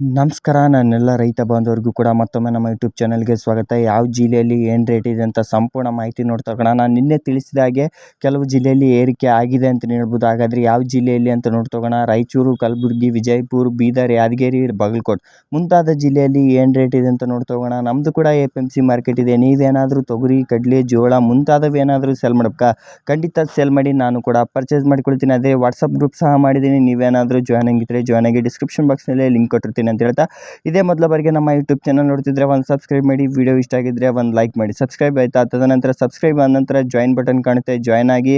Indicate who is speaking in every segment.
Speaker 1: ನಮಸ್ಕಾರ. ನನ್ನೆಲ್ಲ ರೈತ ಬಾಂಧವರಿಗೂ ಕೂಡ ಮತ್ತೊಮ್ಮೆ ನಮ್ಮ ಯೂಟ್ಯೂಬ್ ಚಾನಲ್ಗೆ ಸ್ವಾಗತ. ಯಾವ ಜಿಲ್ಲೆಯಲ್ಲಿ ಏನು ರೇಟ್ ಇದೆ ಅಂತ ಸಂಪೂರ್ಣ ಮಾಹಿತಿ ನೋಡ್ತಾ ಹೋಗೋಣ. ನಾನು ನಿನ್ನೆ ತಿಳಿಸಿದ ಹಾಗೆ ಕೆಲವು ಜಿಲ್ಲೆಯಲ್ಲಿ ಏರಿಕೆ ಆಗಿದೆ ಅಂತಲೇ ಹೇಳ್ಬೋದು. ಹಾಗಾದರೆ ಯಾವ ಜಿಲ್ಲೆಯಲ್ಲಿ ಅಂತ ನೋಡ್ತಾ ಹೋಗೋಣ. ರಾಯಚೂರು, ಕಲಬುರಗಿ, ವಿಜಯಪುರ, ಬೀದರ್, ಯಾದಗಿರಿ, ಬಾಗಲಕೋಟೆ ಮುಂತಾದ ಜಿಲ್ಲೆಯಲ್ಲಿ ಏನು ರೇಟ್ ಇದೆ ಅಂತ ನೋಡ್ತಾ ಹೋಗೋಣ. ನಮ್ಮದು ಕೂಡ APMC ಮಾರ್ಕೆಟ್ ಇದೆ. ನೀವೇನಾದರೂ ತೊಗರಿ, ಕಡಲೆ, ಜೋಳ ಮುಂತಾದವು ಏನಾದರೂ ಸೇಲ್ ಮಾಡಬೇಕಾ? ಖಂಡಿತ ಸೇಲ್ ಮಾಡಿ, ನಾನು ಕೂಡ ಪರ್ಚೇಸ್ ಮಾಡಿಕೊಳ್ತೀನಿ. ಅದೇ ವಾಟ್ಸಪ್ ಗ್ರೂಪ್ ಸಹ ಮಾಡಿದ್ದೀನಿ. ನೀವೇನಾದರೂ ಜಾಯ್ನ್ ಆಗಿದ್ದರೆ ಜಾಯ್ನ್ ಆಗಿ, ಡಿಸ್ಕ್ರಿಪ್ಷನ್ ಬಾಕ್ಸ್ನಲ್ಲಿ ಲಿಂಕ್ ಕೊಟ್ಟಿರ್ತೀನಿ ಅಂತ ಹೇಳ್ತಾ, ಇದೇ ಮೊದಲ ಬಾರಿಗೆ ನಮ್ಮ ಯೂಟ್ಯೂಬ್ ಚಾನಲ್ ನೋಡ್ತಿದ್ರೆ ಒಂದು ಸಬ್ಸ್ಕ್ರೈಬ್ ಮಾಡಿ, ವಿಡಿಯೋ ಇಷ್ಟ ಆಗಿದ್ರೆ ಒಂದು ಲೈಕ್ ಮಾಡಿ. ಸಬ್ಸ್ಕ್ರೈಬ್ ಆಯಿತಾ? ತದನಂತರ ಸಬ್ಸ್ಕ್ರೈಬ್ ಆದ ನಂತರ ಜಾಯಿನ್ ಬಟನ್ ಕಾಣುತ್ತೆ, ಜಾಯ್ನ್ ಆಗಿ.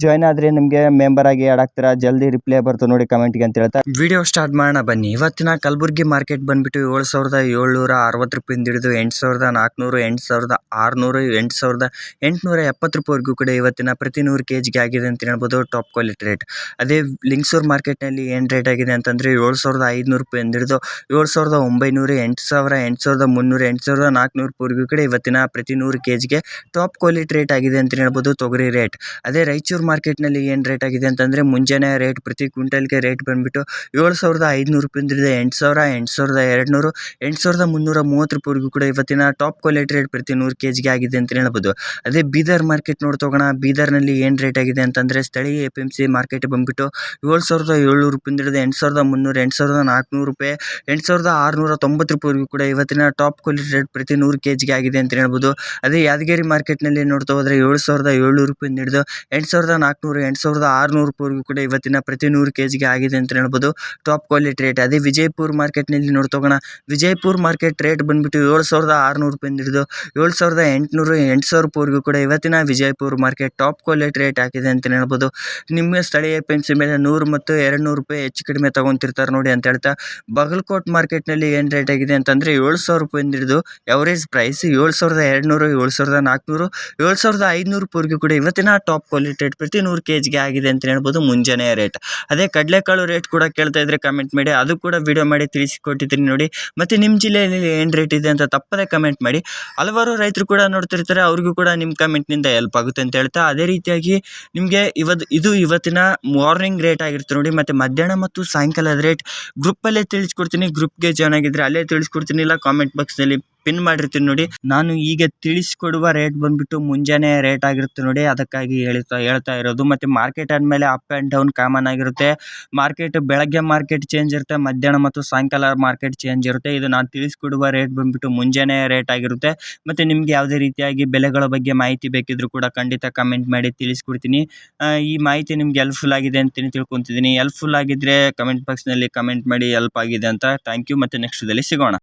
Speaker 1: ಜಾಯ್ನ್ ಆದರೆ ನಿಮಗೆ ಮೆಂಬರ್ ಆಗಿ ಆ್ಯಡ್ ಆಗ್ತೀರಾ. ಜಲ್ದಿ ರಿಪ್ಲೈ ಬರ್ತದೆ ನೋಡಿ ಕಮೆಂಟ್ಗೆ ಅಂತ ಹೇಳ್ತಾ ವಿಡಿಯೋ ಸ್ಟಾರ್ಟ್ ಮಾಡೋಣ ಬನ್ನಿ. ಇವತ್ತಿನ ಕಲಬುರಗಿ ಮಾರ್ಕೆಟ್ ಬಂದುಬಿಟ್ಟು 7,760 ರೂಪಾಯಿಂದ ಹಿಡಿದು 8,400, 8,600, 8,870 ರೂಪಾಯಿವರೆಗೂ ಕೂಡ ಇವತ್ತಿನ ಪ್ರತಿ 100 kgಗೆ ಆಗಿದೆ ಅಂತ ಹೇಳ್ಬೋದು. Top quality rate. ಅದೇ ಲಿಂಗಸೂರು ಮಾರ್ಕೆಟ್ನಲ್ಲಿ ಏನು ರೇಟ್ ಆಗಿದೆ ಅಂತಂದರೆ 7,500 ರೂಪಾಯಿಂದ ಹಿಡಿದು 7,900, 8,000, 8,300, 8,400 ರೂಪಾಯಿವರೆಗೂ ಕೂಡ ಇವತ್ತಿನ ಪ್ರತಿ 100 kgಗೆ ಟಾಪ್ ಕ್ವಾಲಿಟಿ ರೇಟ್ ಆಗಿದೆ ಅಂತ ಹೇಳ್ಬೋದು ತೊಗರಿ ರೇಟ್. ಅದೇ ರಾಯಚೂರು ಮಾರ್ಕೆಟ್ನಲ್ಲಿ ಏನು ರೇಟ್ ಆಗಿದೆ ಅಂತಂದರೆ ಮುಂಜಾನೆ ರೇಟ್ ಪ್ರತಿ ಕ್ವಿಂಟಲ್ಗೆ ರೇಟ್ ಬಂದುಬಿಟ್ಟು 7,500 ರೂಪಾಯಿಂದ ಹಿಡಿದು 8,000, 8,200, 8,330 ರೂಪಾಯಿವರೆಗೂ ಕೂಡ ಇವತ್ತಿನ ಟಾಪ್ ಕ್ವಾಲಿಟಿ ರೇಟ್ ಪ್ರತಿ 100 kgಗೆ ಆಗಿದೆ ಅಂತ ಹೇಳ್ಬೋದು. ಅದೇ ಬೀದರ್ ಮಾರ್ಕೆಟ್ ನೋಡ್ತಾ ಹೋಗೋಣ. ಬೀದರ್ನಲ್ಲಿ ಏನು ರೇಟ್ ಆಗಿದೆ ಅಂತಂದರೆ ಸ್ಥಳೀಯ APMC ಮಾರ್ಕೆಟ್ ಬಂದುಬಿಟ್ಟು 7,700 ರೂಪಾಯಿಂದ ಹಿಡಿದು 8,300, 8,400 ರೂಪಾಯಿ, 8,690 ರೂಪಾಯಿವರೆಗೂ ಕೂಡ ಇವತ್ತಿನ ಟಾಪ್ ಕ್ವಾಲಿಟಿ ರೇಟ್ ಪ್ರತಿ 100 kgಗೆ ಆಗಿದೆ ಅಂತ ಹೇಳ್ಬೋದು. ಅದೇ ಯಾದಗಿರಿ ಮಾರ್ಕೆಟ್ನಲ್ಲಿ ನೋಡ್ತಾ ಹೋದರೆ 7,700 ರೂಪಾಯಿಂದ ಹಿಡಿದು 8,400, 8,600 ರೂಪಾಯಿವರೆಗೂ ಕೂಡ ಇವತ್ತಿನ ಪ್ರತಿ 100 kgಗೆ ಆಗಿದೆ ಅಂತ ಹೇಳ್ಬೋದು ಟಾಪ್ ಕ್ವಾಲಿಟಿ ರೇಟ್. ಅದೇ ವಿಜಯಪುರ ಮಾರ್ಕೆಟ್ನಲ್ಲಿ ನೋಡ್ತಾ ಹೋಗೋಣ. ವಿಜಯಪುರ ಮಾರ್ಕೆಟ್ ರೇಟ್ ಬಂದುಬಿಟ್ಟು 7,600 ರೂಪಾಯಿಂದ ಹಿಡಿದು 7,800, 8,000 ರೂಪಾಯಿವರೆಗೂ ಕೂಡ ಇವತ್ತಿನ Vijayapura market top quality rate ಆಗಿದೆ ಅಂತ ಹೇಳ್ಬೋದು. ನಿಮ್ಮ ಸ್ಥಳೀಯ APMC ಮೇಲೆ 100 ಮತ್ತು 200 ರೂಪಾಯಿ ಹೆಚ್ಚು ಕಡಿಮೆ ತೊಗೊತಿರ್ತಾರೆ ನೋಡಿ ಅಂತ ಹೇಳ್ತಾ, ಬಾಗಲಕೋಟೆ ಮಾರ್ಕೆಟ್ನಲ್ಲಿ ಏನು ರೇಟ್ ಆಗಿದೆ ಅಂತಂದರೆ 7,000 ರೂಪಾಯಿಂದ ಹಿಡಿದು ಎವರೇಜ್ ಪ್ರೈಸ್ 7,200, 7,400, 7,500 ರೂಪಾಯಿವರೆಗೂ ಕೂಡ ಇವತ್ತಿನ ಟಾಪ್ ಕ್ವಾಲಿಟಿ ರೇಟ್ ಪ್ರತಿ 100 kgಗೆ ಆಗಿದೆ ಅಂತ ಹೇಳ್ಬೋದು ಮುಂಜಾನೆ ರೇಟ್. ಅದೇ ಕಡಲೆಕಾಳು ರೇಟ್ ಕೂಡ ಕೇಳ್ತಾ ಇದ್ರೆ ಕಮೆಂಟ್ ಮಾಡಿ, ಅದು ಕೂಡ ವಿಡಿಯೋ ಮಾಡಿ ತಿಳಿಸಿಕೊಟ್ಟಿದ್ದೀನಿ ನೋಡಿ. ಮತ್ತು ನಿಮ್ಮ ಜಿಲ್ಲೆಯಲ್ಲಿ ಏನು ರೇಟ್ ಇದೆ ಅಂತ ತಪ್ಪದೇ ಕಮೆಂಟ್ ಮಾಡಿ. ಹಲವಾರು ರೈತರು ಕೂಡ ನೋಡ್ತಿರ್ತಾರೆ, ಅವ್ರಿಗೂ ಕೂಡ ನಿಮ್ಮ ಕಮೆಂಟ್ನಿಂದ ಹೆಲ್ಪ್ ಆಗುತ್ತೆ ಅಂತ ಹೇಳ್ತಾ, ಅದೇ ರೀತಿಯಾಗಿ ನಿಮಗೆ ಇದು ಇವತ್ತಿನ ಮಾರ್ನಿಂಗ್ ರೇಟ್ ಆಗಿರುತ್ತೆ ನೋಡಿ. ಮತ್ತು ಮಧ್ಯಾಹ್ನ ಮತ್ತು ಸಾಯಂಕಾಲದ ರೇಟ್ ಗ್ರೂಪಲ್ಲೇ ತಿಳಿಸ್ಕೊಡ್ತೀನಿ. ಗ್ರೂಪ್ಗೆ ಜಾಯ್ನ್ ಆಗಿದ್ರೆ ಅಲ್ಲೇ ತಿಳಿಸ್ಕೊಡ್ತೀನಿ, ಇಲ್ಲ ಕಾಮೆಂಟ್ ಬಾಕ್ಸ್ನಲ್ಲಿ ಪಿನ್ ಮಾಡಿರ್ತೀನಿ ನೋಡಿ. ನಾನು ಈಗ ತಿಳಿಸ್ಕೊಡುವ ರೇಟ್ ಬಂದುಬಿಟ್ಟು ಮುಂಜಾನೆ ರೇಟ್ ಆಗಿರುತ್ತೆ ನೋಡಿ, ಅದಕ್ಕಾಗಿ ಹೇಳ್ತಾ ಇರೋದು. ಮತ್ತು ಮಾರ್ಕೆಟ್ ಆದಮೇಲೆ ಅಪ್ ಆ್ಯಂಡ್ ಡೌನ್ ಕಾಮನ್ ಆಗಿರುತ್ತೆ. ಮಾರ್ಕೆಟ್ ಬೆಳಗ್ಗೆ ಮಾರ್ಕೆಟ್ ಚೇಂಜ್ ಇರುತ್ತೆ, ಮಧ್ಯಾಹ್ನ ಮತ್ತು ಸಾಯಂಕಾಲ ಮಾರ್ಕೆಟ್ ಚೇಂಜ್ ಇರುತ್ತೆ. ಇದು ನಾನು ತಿಳಿಸ್ಕೊಡುವ ರೇಟ್ ಬಂದುಬಿಟ್ಟು ಮುಂಜಾನೆ ರೇಟ್ ಆಗಿರುತ್ತೆ. ಮತ್ತು ನಿಮಗೆ ಯಾವುದೇ ರೀತಿಯಾಗಿ ಬೆಲೆಗಳ ಬಗ್ಗೆ ಮಾಹಿತಿ ಬೇಕಿದ್ರೂ ಕೂಡ ಖಂಡಿತ ಕಮೆಂಟ್ ಮಾಡಿ ತಿಳಿಸ್ಕೊಡ್ತೀನಿ. ಈ ಮಾಹಿತಿ ನಿಮ್ಗೆ ಹೆಲ್ಪ್ಫುಲ್ ಆಗಿದೆ ಅಂತಲೇ ತಿಳ್ಕೊತಿದ್ದೀನಿ. ಹೆಲ್ಪ್ಫುಲ್ ಆಗಿದ್ದರೆ ಕಮೆಂಟ್ ಬಾಕ್ಸ್ನಲ್ಲಿ ಕಮೆಂಟ್ ಮಾಡಿ ಹೆಲ್ಪ್ ಆಗಿದೆ ಅಂತ. Thank you. ಮತ್ತು ನೆಕ್ಸ್ಟ್ದಲ್ಲಿ ಸಿಗೋಣ.